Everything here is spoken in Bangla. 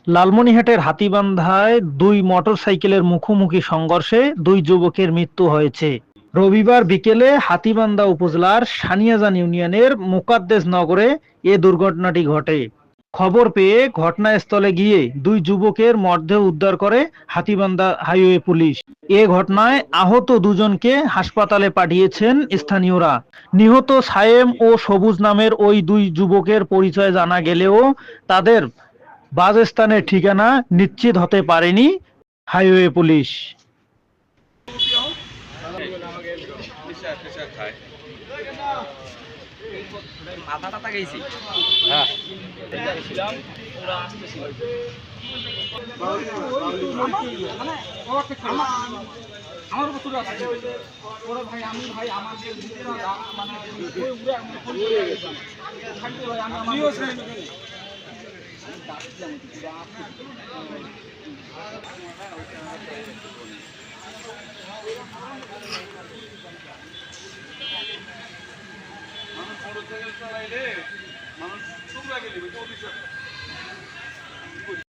লালমনিরহাটের হাতীবান্ধায় দুই মোটরসাইকেলের মুখোমুখি সংঘর্ষে দুই যুবকের মৃত্যু হয়েছে। রবিবার বিকেলে হাতীবান্ধা উপজেলার সানিয়াজান ইউনিয়নের মোকাদ্দেস নগরে এ দুর্ঘটনাটি ঘটে। খবর পেয়ে ঘটনাস্থলে গিয়ে দুই যুবকের মরদেহ উদ্ধার করে হাতীবান্ধা হাইওয়ে পুলিশ। এ ঘটনায় আহত দুজনকে হাসপাতালে পাঠিয়েছেন স্থানীয়রা। নিহত সায়েম ও সবুজ নামের ওই দুই যুবকের পরিচয় জানা গেলেও তাদের বাসস্থানের ঠিকানা নিশ্চিত হতে পারেনি হাইওয়ে পুলিশ। মাথা টাথা গেছি। আমার বছর আছে ওরা ভাই আমি ভাই আমাকে মানে মানুষ মোটরসাইকেল চালাইলে মানুষ তোমরা গেলে